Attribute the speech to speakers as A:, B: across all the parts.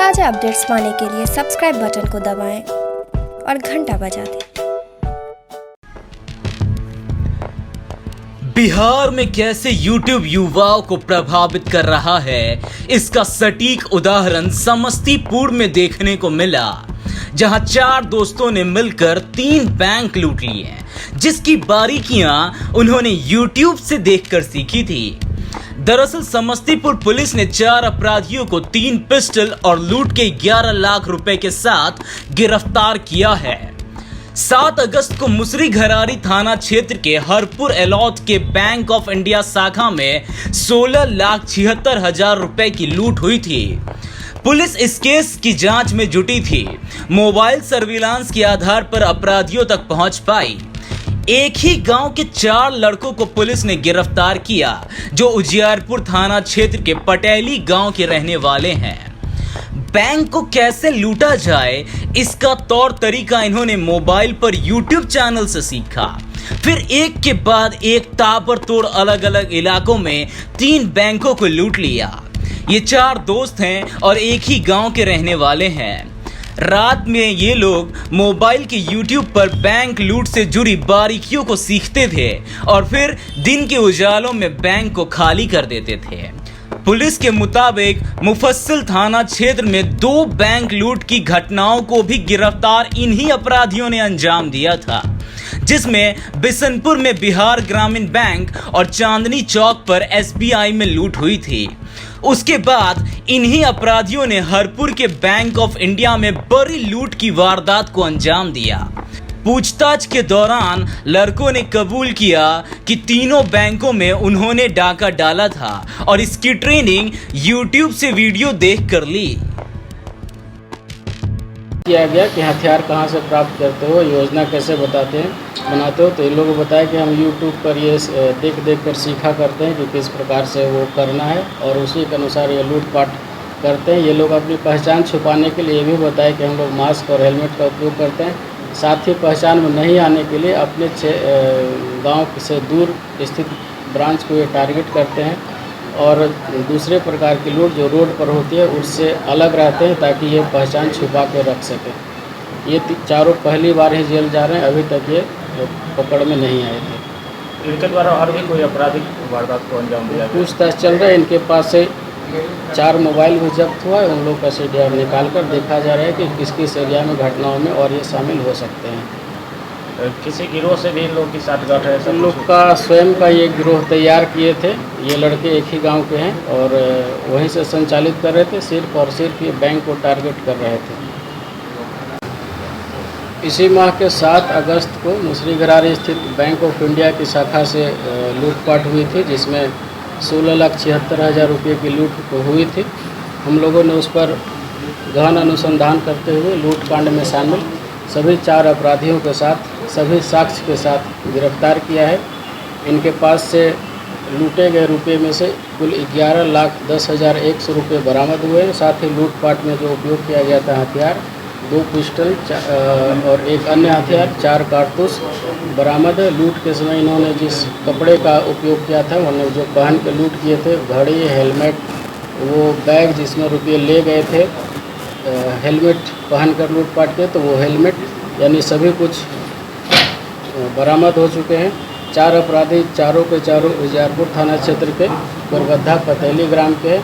A: ताज़ा अपडेट्स पाने के लिए सब्सक्राइब बटन को दबाएं और घंटा बजा दें।
B: बिहार में कैसे YouTube युवाओं को प्रभावित कर रहा है, इसका सटीक उदाहरण समस्तीपुर में देखने को मिला, जहां 4 दोस्तों ने मिलकर 3 बैंक लूट लिए, जिसकी बारीकियां उन्होंने YouTube से देखकर सीखी थी। दरअसल समस्तीपुर पुलिस ने 4 अपराधियों को 3 पिस्टल और लूट के 11 लाख रुपए के साथ गिरफ्तार किया है। 7 अगस्त को मुसरीघरारी थाना क्षेत्र के हरपुर एलौथ के बैंक ऑफ इंडिया शाखा में 16,76,000 रुपए की लूट हुई थी। पुलिस इस केस की जांच में जुटी थी। मोबाइल सर्विलांस के आधार पर अपराधियों तक पहुंच पाई। एक ही गांव के 4 लड़कों को पुलिस ने गिरफ्तार किया, जो उजियारपुर थाना क्षेत्र के पटेली गांव के रहने वाले हैं। बैंक को कैसे लूटा जाए, इसका तौर तरीका इन्होंने मोबाइल पर YouTube चैनल से सीखा। फिर एक के बाद एक ताबड़तोड़ अलग अलग इलाकों में 3 बैंकों को लूट लिया। ये 4 दोस्त हैं और एक ही गांव के रहने वाले हैं। रात में ये लोग मोबाइल के YouTube पर बैंक लूट से जुड़ी बारीकियों को सीखते थे और फिर दिन के उजालों में बैंक को खाली कर देते थे। पुलिस के मुताबिक मुफस्सिल थाना क्षेत्र में 2 बैंक लूट की घटनाओं को भी गिरफ्तार इन्हीं अपराधियों ने अंजाम दिया था, जिसमें बिशनपुर में बिहार ग्रामीण बैंक और चांदनी चौक पर SBI में लूट हुई थी। उसके बाद इन्हीं अपराधियों ने हरपुर के बैंक ऑफ इंडिया में बड़ी लूट की वारदात को अंजाम दिया। पूछताछ के दौरान लड़कों ने कबूल किया कि तीनों बैंकों में उन्होंने डाका डाला था और इसकी ट्रेनिंग YouTube से वीडियो देख कर ली।
C: किया गया कि हथियार कहाँ से प्राप्त करते हो, योजना कैसे बनाते हो, तो इन लोगों को बताया कि हम YouTube पर ये देख कर सीखा करते हैं कि किस प्रकार से वो करना है और उसी के अनुसार ये लूटपाट करते हैं। ये लोग अपनी पहचान छुपाने के लिए भी बताया कि हम लोग मास्क और हेलमेट का उपयोग करते हैं। साथ ही पहचान में नहीं आने के लिए अपने गांव से दूर स्थित ब्रांच को ये टारगेट करते हैं और दूसरे प्रकार की लूट जो रोड पर होती है उससे अलग रहते हैं, ताकि ये पहचान छुपा के रख सकें। ये 4 पहली बार ही जेल जा रहे हैं, अभी तक ये पकड़ में नहीं आए थे।
D: इनके द्वारा और भी कोई आपराधिक वारदात को अंजाम दिया?
C: पूछताछ चल रहा है। इनके पास से 4 मोबाइल भी जब्त हुआ है। उन लोग का CDR निकाल कर देखा जा रहा है कि किस किस एरिया में घटनाओं में और ये शामिल हो सकते हैं।
D: किसी गिरोह से भी इन लोग की साठगांठ है?
C: उन लोग का स्वयं का ये गिरोह तैयार किए थे। ये लड़के एक ही गांव के हैं और वहीं से संचालित कर रहे थे। सिर्फ और सिर्फ ये बैंक को टारगेट कर रहे थे। इसी माह के 7 अगस्त को मुसरीघरारी स्थित बैंक ऑफ इंडिया की शाखा से लूटपाट हुई थी, जिसमें 16,76,000 रुपये की लूट हुई थी। हम लोगों ने उस पर गहन अनुसंधान करते हुए लूटकांड में शामिल सभी 4 अपराधियों के साथ सभी साक्ष्य के साथ गिरफ्तार किया है। इनके पास से लूटे गए रुपये में से कुल 11,10,100 रुपये बरामद हुए हैं। साथ ही लूटपाट में जो उपयोग किया गया था हथियार 2 पिस्टल और एक अन्य हथियार 4 कारतूस बरामद है। लूट के समय इन्होंने जिस कपड़े का उपयोग किया था, उन्होंने जो पहन के लूट किए थे, घड़ी, हेलमेट, वो बैग जिसमें रुपये ले गए थे, हेलमेट पहन कर लूटपाट किए तो वो हेलमेट यानी सभी कुछ बरामद हो चुके हैं। 4 अपराधी चारों के चारों उजियारपुर थाना क्षेत्र के कुरगद्दा पतेली ग्राम के हैं।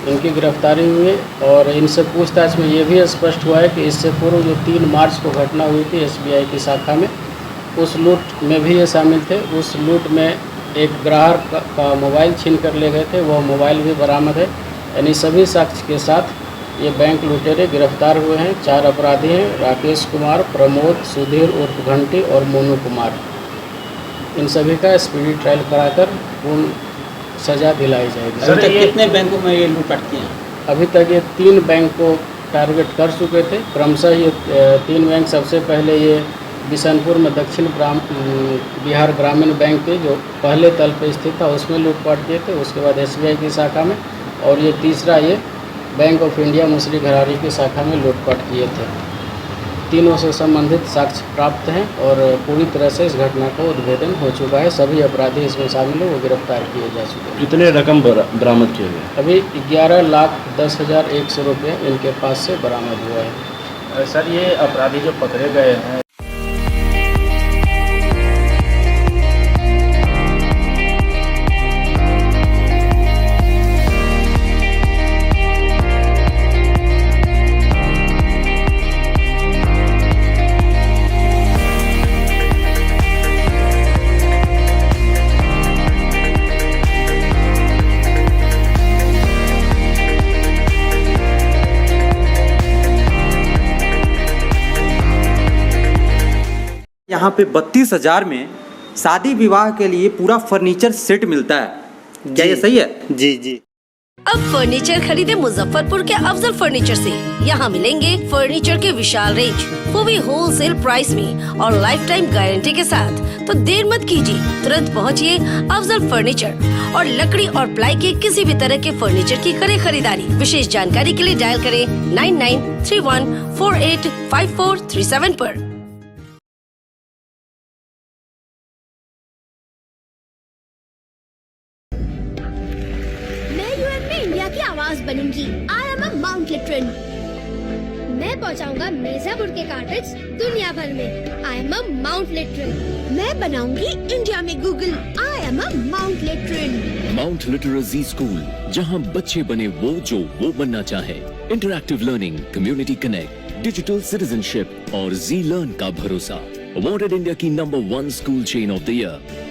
C: इनकी गिरफ्तारी हुई है और इनसे पूछताछ में ये भी स्पष्ट हुआ है कि इससे पूर्व जो 3 मार्च को घटना हुई थी SBI की शाखा में, उस लूट में भी ये शामिल थे। उस लूट में एक ग्राहक का मोबाइल छीन कर ले गए थे, वह मोबाइल भी बरामद है। यानी सभी साक्ष्य के साथ ये बैंक लुटेरे गिरफ्तार हुए हैं। 4 अपराधी हैं, राकेश कुमार, प्रमोद, सुधीर उर्फ घंटी और मोनू कुमार। इन सभी का स्पीडी ट्रायल कराकर पूर्ण सजा दिलाई जाएगी।
D: अभी तक कितने बैंकों में ये लूटपाट किए हैं?
C: अभी तक ये 3 बैंक को टारगेट कर चुके थे। क्रमशः ये 3 बैंक, सबसे पहले ये बिशनपुर में दक्षिण बिहार ग्रामीण बैंक थे, जो पहले तल पे स्थित था, उसमें लूटपाट किए थे। उसके बाद SBI की शाखा में, और ये तीसरा ये बैंक ऑफ इंडिया मुसरीघरारी की शाखा में लूटपाट किए थे। तीनों से संबंधित साक्ष्य प्राप्त हैं और पूरी तरह से इस घटना का उद्भेदन हो चुका है। सभी अपराधी इसमें शामिल हैं, वो गिरफ्तार किए जा चुके हैं।
E: कितने रकम बरामद किए गए?
C: अभी 11,10,100 रुपये इनके पास से बरामद हुआ है।
D: सर ये अपराधी जो पकड़े गए हैं
F: यहाँ पे 32,000 में शादी विवाह के लिए पूरा फर्नीचर सेट मिलता है। क्या ये सही है?
G: जी जी।
H: अब फर्नीचर खरीदे मुजफ्फरपुर के अफजल फर्नीचर से। यहाँ मिलेंगे फर्नीचर के विशाल रेंज, वो भी होलसेल प्राइस में और लाइफ टाइम गारंटी के साथ। तो देर मत कीजिए, तुरंत पहुँचिए अफजल फर्नीचर और लकड़ी और प्लाई के किसी भी तरह के फर्नीचर की करें खरीदारी। विशेष जानकारी के लिए डायल करें 9931485437 पर।
I: इंडिया की आवाज बनूंगी। आई एम अ माउंट लिटरन। मैं पहुंचाऊंगा मिर्जापुर के कार्टेज दुनिया भर में। I am a Mount Literan. मैं बनाऊंगी इंडिया में Google. I am a Mount Literan.
J: Mount Litera Zee school, जहां बच्चे बने वो बनना चाहे। Interactive learning, community connect, digital citizenship और जी लर्न का भरोसा। अवॉर्डेड इंडिया की number 1 school chain of the year.